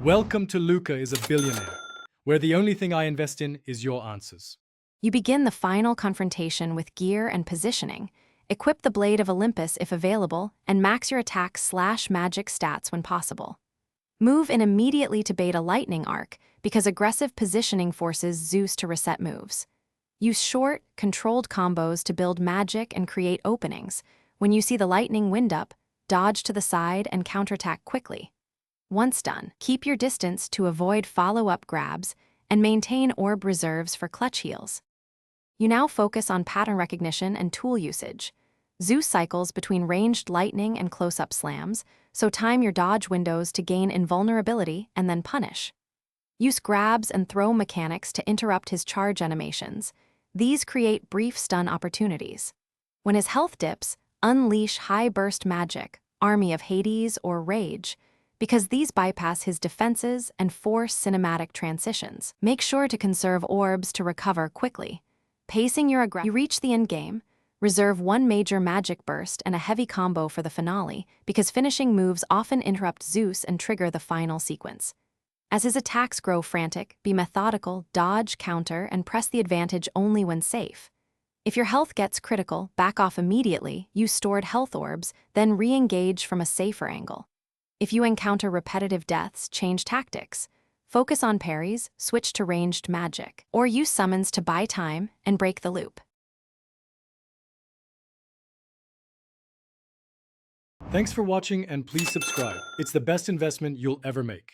Welcome to Luca is a Billionaire, where the only thing I invest in is your answers. You begin the final confrontation with gear and positioning. Equip the Blade of Olympus if available, and max your attack/magic stats when possible. Move in immediately to bait a lightning arc, because aggressive positioning forces Zeus to reset moves. Use short, controlled combos to build magic and create openings. When you see the lightning wind up, dodge to the side and counterattack quickly. Once done, keep your distance to avoid follow-up grabs and maintain orb reserves for clutch heals. You now focus on pattern recognition and tool usage. Zeus cycles between ranged lightning and close-up slams, so time your dodge windows to gain invulnerability and then punish. Use grabs and throw mechanics to interrupt his charge animations. These create brief stun opportunities. When his health dips, unleash high-burst magic, Army of Hades or Rage, because these bypass his defenses and force cinematic transitions. Make sure to conserve orbs to recover quickly. Pacing your aggression, you reach the endgame. Reserve one major magic burst and a heavy combo for the finale, because finishing moves often interrupt Zeus and trigger the final sequence. As his attacks grow frantic, be methodical, dodge, counter, and press the advantage only when safe. If your health gets critical, back off immediately, use stored health orbs, then re-engage from a safer angle. If you encounter repetitive deaths, change tactics. Focus on parries, switch to ranged magic, or use summons to buy time and break the loop. Thanks for watching and please subscribe. It's the best investment you'll ever make.